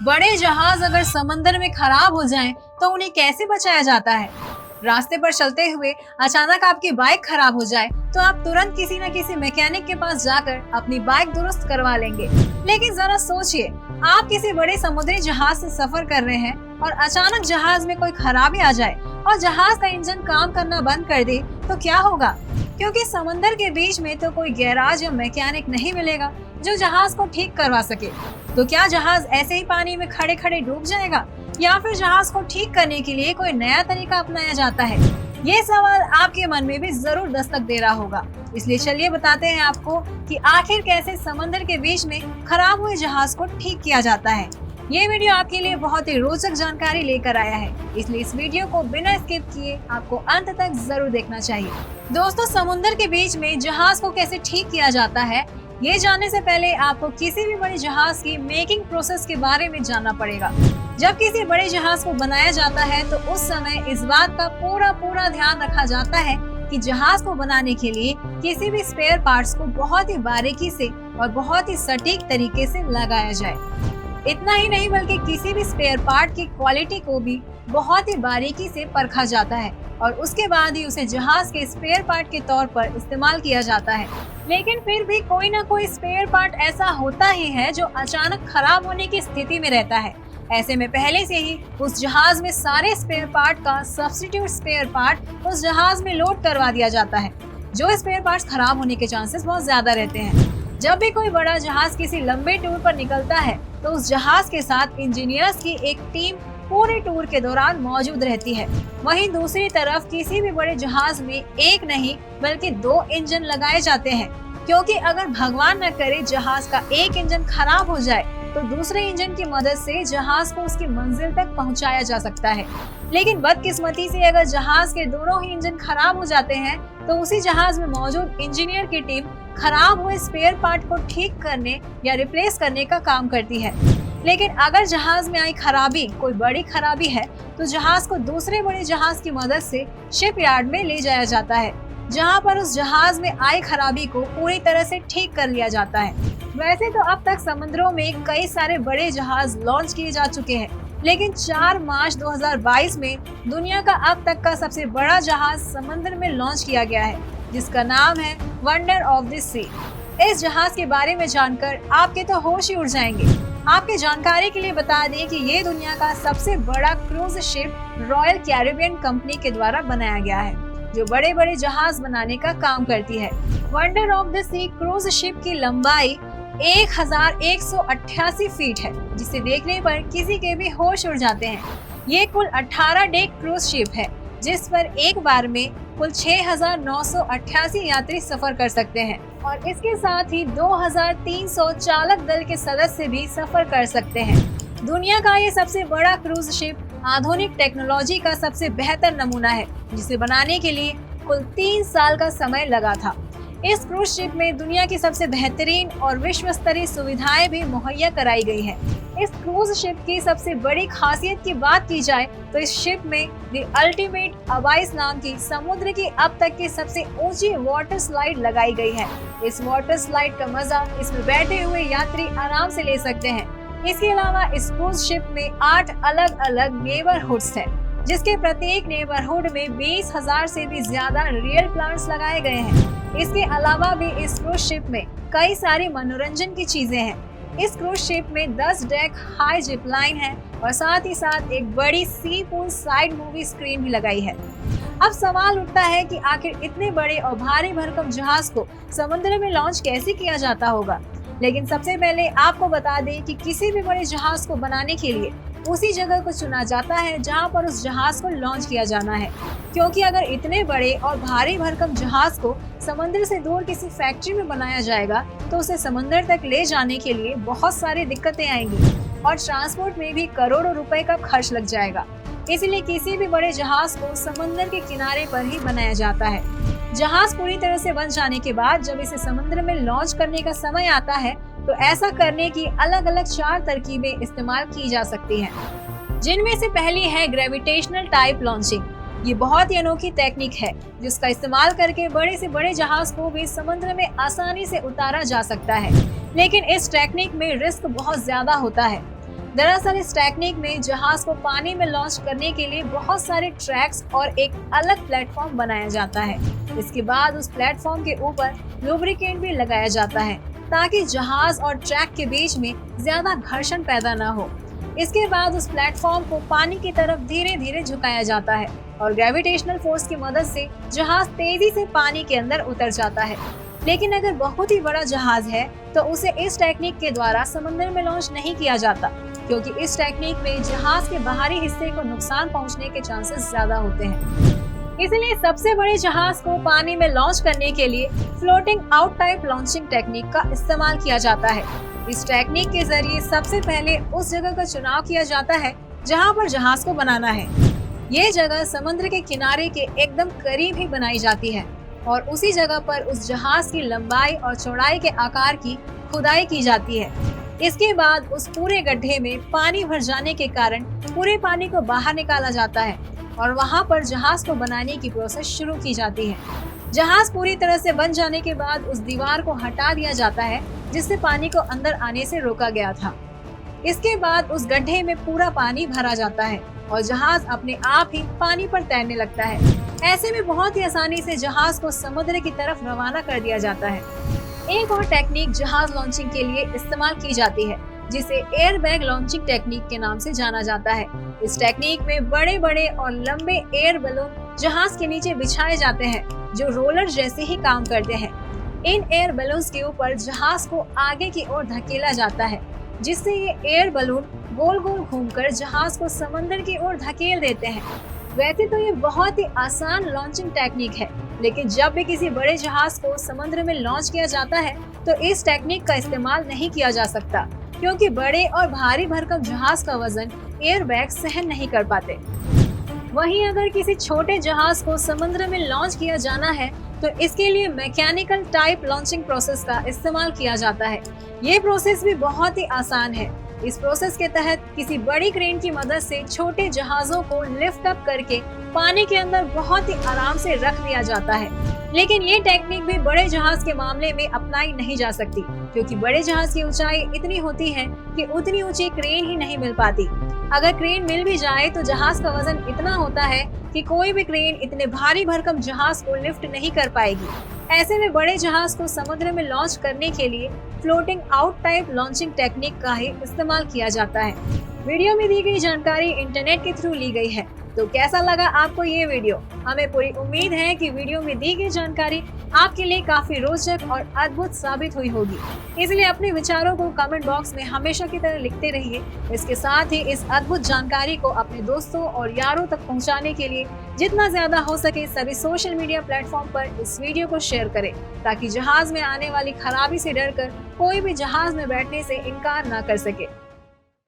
बड़े जहाज अगर समंदर में खराब हो जाएं, तो उन्हें कैसे बचाया जाता है? रास्ते पर चलते हुए अचानक आपकी बाइक खराब हो जाए तो आप तुरंत किसी न किसी मैकेनिक के पास जाकर अपनी बाइक दुरुस्त करवा लेंगे। लेकिन जरा सोचिए, आप किसी बड़े समुद्री जहाज से सफर कर रहे हैं और अचानक जहाज में कोई खराबी आ जाए और जहाज का इंजन काम करना बंद कर दे तो क्या होगा? क्योंकि समंदर के बीच में तो कोई गैराज या मैकेनिक नहीं मिलेगा जो जहाज को ठीक करवा सके। तो क्या जहाज ऐसे ही पानी में खड़े खड़े डूब जाएगा या फिर जहाज को ठीक करने के लिए कोई नया तरीका अपनाया जाता है? ये सवाल आपके मन में भी जरूर दस्तक दे रहा होगा। इसलिए चलिए बताते हैं आपको कि आखिर कैसे समंदर के बीच में खराब हुए जहाज को ठीक किया जाता है। ये वीडियो आपके लिए बहुत ही रोचक जानकारी लेकर आया है, इसलिए इस वीडियो को बिना स्किप किए आपको अंत तक जरूर देखना चाहिए। दोस्तों, समुद्र के बीच में जहाज को कैसे ठीक किया जाता है, ये जानने से पहले आपको किसी भी बड़े जहाज की मेकिंग प्रोसेस के बारे में जानना पड़ेगा। जब किसी बड़े जहाज को बनाया जाता है तो उस समय इस बात का पूरा ध्यान रखा जाता है कि जहाज को बनाने के लिए किसी भी स्पेयर पार्ट्स को बहुत ही बारीकी से और बहुत ही सटीक तरीके से लगाया जाए। इतना ही नहीं बल्कि किसी भी स्पेयर पार्ट की क्वालिटी को भी बहुत ही बारीकी से परखा जाता है और उसके बाद ही उसे जहाज के स्पेयर पार्ट के तौर पर इस्तेमाल किया जाता है। लेकिन फिर भी कोई ना कोई स्पेयर पार्ट ऐसा होता ही है जो अचानक खराब होने की स्थिति में रहता है। ऐसे में पहले से ही उस जहाज में सारे स्पेयर पार्ट का सब्स्टिट्यूट स्पेयर पार्ट उस जहाज में लोड करवा दिया जाता है, जो स्पेयर पार्ट्स खराब होने के चांसेस बहुत ज्यादा रहते हैं। जब भी कोई बड़ा जहाज किसी लंबे टूर पर निकलता है तो उस जहाज के साथ इंजीनियर्स की एक टीम पूरे टूर के दौरान मौजूद रहती है। वहीं दूसरी तरफ किसी भी बड़े जहाज में एक नहीं बल्कि 2 इंजन लगाए जाते हैं, क्योंकि अगर भगवान न करे जहाज का एक इंजन खराब हो जाए तो दूसरे इंजन की मदद से जहाज को उसकी मंजिल तक पहुंचाया जा सकता है। लेकिन बदकिस्मती से अगर जहाज के दोनों ही इंजन खराब हो जाते हैं तो उसी जहाज में मौजूद इंजीनियर की टीम खराब हुए स्पेयर पार्ट को ठीक करने या रिप्लेस करने का काम करती है। लेकिन अगर जहाज में आई खराबी कोई बड़ी खराबी है तो जहाज को दूसरे बड़े जहाज की मदद से शिपयार्ड में ले जाया जाता है, जहां पर उस जहाज में आई खराबी को पूरी तरह से ठीक कर लिया जाता है। वैसे तो अब तक समुद्रों में कई सारे बड़े जहाज लॉन्च किए जा चुके हैं, लेकिन 4 मार्च 2022 में दुनिया का अब तक का सबसे बड़ा जहाज समुद्र में लॉन्च किया गया है, जिसका नाम है वंडर ऑफ द सी। इस जहाज के बारे में जानकर आपके तो होश ही उड़ जाएंगे। आपकी जानकारी के लिए बता दें कि ये दुनिया का सबसे बड़ा cruise ship royal Caribbean company के द्वारा बनाया गया है, जो बड़े बड़े जहाज बनाने का काम करती है। Wonder of the sea cruise ship की लंबाई 1188 फीट है, जिसे देखने पर किसी के भी होश उड़ जाते हैं। ये कुल 18 डेक क्रूज शिप है, जिस पर एक बार में कुल 6988 यात्री सफर कर सकते हैं और इसके साथ ही 2300 चालक दल के सदस्य भी सफर कर सकते हैं। दुनिया का ये सबसे बड़ा क्रूज शिप आधुनिक टेक्नोलॉजी का सबसे बेहतर नमूना है, जिसे बनाने के लिए कुल 3 साल का समय लगा था। इस क्रूज शिप में दुनिया की सबसे बेहतरीन और विश्व स्तरीय सुविधाएं भी मुहैया कराई गई है। इस क्रूज शिप की सबसे बड़ी खासियत की बात की जाए तो इस शिप में द अल्टीमेट अबाइस नाम की समुद्र की अब तक की सबसे ऊंची वाटर स्लाइड लगाई गई है। इस वाटर स्लाइड का मजा इसमें बैठे हुए यात्री आराम से ले सकते हैं। इसके अलावा इस क्रूज शिप में 8 अलग अलग नेबरहुड्स है, जिसके प्रत्येक नेबरहुड में 20,000 से भी ज्यादा रियल प्लांट्स लगाए गए हैं। इसके अलावा भी इस क्रूज शिप में कई सारी मनोरंजन की चीजें हैं। इस क्रूज शिप में 10 डेक हाई जिप लाइन है और साथ ही साथ एक बड़ी सी पूल साइड मूवी स्क्रीन भी लगाई है। अब सवाल उठता है कि आखिर इतने बड़े और भारी भरकम जहाज को समुद्र में लॉन्च कैसे किया जाता होगा। लेकिन सबसे पहले आपको बता दें कि किसी भी बड़े जहाज को बनाने के लिए उसी जगह को चुना जाता है जहां पर उस जहाज को लॉन्च किया जाना है, क्योंकि अगर इतने बड़े और भारी भरकम जहाज को समुद्र से दूर किसी फैक्ट्री में बनाया जाएगा तो उसे समुद्र तक ले जाने के लिए बहुत सारी दिक्कतें आएंगी और ट्रांसपोर्ट में भी करोड़ों रुपए का खर्च लग जाएगा। इसलिए किसी भी बड़े जहाज को समुद्र के किनारे पर ही बनाया जाता है। जहाज पूरी तरह से बन जाने के बाद जब इसे समुद्र में लॉन्च करने का समय आता है तो ऐसा करने की अलग अलग 4 तरकीबें इस्तेमाल की जा सकती हैं, जिनमें से पहली है ग्रेविटेशनल टाइप लॉन्चिंग। ये बहुत ही अनोखी टेक्निक है जिसका इस्तेमाल करके बड़े से बड़े जहाज को भी समुद्र में आसानी से उतारा जा सकता है, लेकिन इस टेक्निक में रिस्क बहुत ज्यादा होता है। दरअसल इस टेक्निक में जहाज को पानी में लॉन्च करने के लिए बहुत सारे ट्रैक्स और एक अलग प्लेटफॉर्म बनाया जाता है। इसके बाद उस प्लेटफॉर्म के ऊपर लुब्रिकेंट भी लगाया जाता है ताकि जहाज और ट्रैक के बीच में ज्यादा घर्षण पैदा न हो। इसके बाद उस प्लेटफॉर्म को पानी की तरफ धीरे धीरे झुकाया जाता है और ग्रेविटेशनल फोर्स की मदद से जहाज तेजी से पानी के अंदर उतर जाता है। लेकिन अगर बहुत ही बड़ा जहाज है तो उसे इस टेक्निक के द्वारा समंदर में लॉन्च नहीं किया जाता, क्योंकि इस टेक्निक में जहाज के बाहरी हिस्से को नुकसान पहुंचने के चांसेस ज्यादा होते हैं। इसलिए सबसे बड़े जहाज को पानी में लॉन्च करने के लिए floating out type launching technique का इस्तेमाल किया जाता है। इस टेक्निक के जरिए सबसे पहले उस जगह का चुनाव किया जाता है जहां पर जहाज को बनाना है। ये जगह समुद्र के किनारे के एकदम करीब ही बनाई जाती है और उसी जगह पर उस जहाज की लंबाई और चौड़ाई के आकार की खुदाई की जाती है। इसके बाद उस पूरे गड्ढे में पानी भर जाने के कारण पूरे पानी को बाहर निकाला जाता है और वहां पर जहाज को बनाने की प्रोसेस शुरू की जाती है। जहाज पूरी तरह से बन जाने के बाद उस दीवार को हटा दिया जाता है जिससे पानी को अंदर आने से रोका गया था। इसके बाद उस गड्ढे में पूरा पानी भरा जाता है और जहाज अपने आप ही पानी पर तैरने लगता है। ऐसे में बहुत ही आसानी से जहाज को समुद्र की तरफ रवाना कर दिया जाता है। एक और टेक्निक जहाज लॉन्चिंग के लिए इस्तेमाल की जाती है जिसे एयर बैग लॉन्चिंग टेक्निक के नाम से जाना जाता है। इस टेक्निक में बड़े बड़े और लंबे एयर बलून जहाज के नीचे बिछाए जाते हैं जो रोलर जैसे ही काम करते हैं। इन एयर बलून्स के ऊपर जहाज को आगे की ओर धकेला जाता है जिससे ये एयर बलून गोल गोल घूमकर जहाज को समंदर की ओर धकेल देते हैं। वैसे तो ये बहुत ही आसान लॉन्चिंग टेक्निक है, लेकिन जब भी किसी बड़े जहाज को समुद्र में लॉन्च किया जाता है तो इस टेक्निक का इस्तेमाल नहीं किया जा सकता, क्योंकि बड़े और भारी भरकम जहाज का वजन एयर बैग सहन नहीं कर पाते। वहीं अगर किसी छोटे जहाज को समुद्र में लॉन्च किया जाना है तो इसके लिए मैकेनिकल टाइप लॉन्चिंग प्रोसेस का इस्तेमाल किया जाता है। ये प्रोसेस भी बहुत ही आसान है। इस प्रोसेस के तहत किसी बड़ी क्रेन की मदद से छोटे जहाजों को लिफ्ट अप करके पानी के अंदर बहुत ही आराम से रख दिया जाता है। लेकिन ये टेक्निक भी बड़े जहाज के मामले में अपनाई नहीं जा सकती, क्योंकि बड़े जहाज की ऊंचाई इतनी होती है कि उतनी ऊंची क्रेन ही नहीं मिल पाती। अगर क्रेन मिल भी जाए तो जहाज का वजन इतना होता है कि कोई भी क्रेन इतने भारी भरकम जहाज को लिफ्ट नहीं कर पाएगी। ऐसे में बड़े जहाज को समुद्र में लॉन्च करने के लिए floating out type launching technique का ही इस्तेमाल किया जाता है। वीडियो में दी गई जानकारी इंटरनेट के थ्रू ली गई है। तो कैसा लगा आपको ये वीडियो? हमें पूरी उम्मीद है कि वीडियो में दी गई जानकारी आपके लिए काफी रोचक और अद्भुत साबित हुई होगी। इसलिए अपने विचारों को कमेंट बॉक्स में हमेशा की तरह लिखते रहिए। इसके साथ ही इस अद्भुत जानकारी को अपने दोस्तों और यारों तक पहुंचाने के लिए जितना ज्यादा हो सके सभी सोशल मीडिया प्लेटफॉर्म पर इस वीडियो को शेयर करें, ताकि जहाज में आने वाली खराबी से डरकर कोई भी जहाज में बैठने से इनकार न कर सके।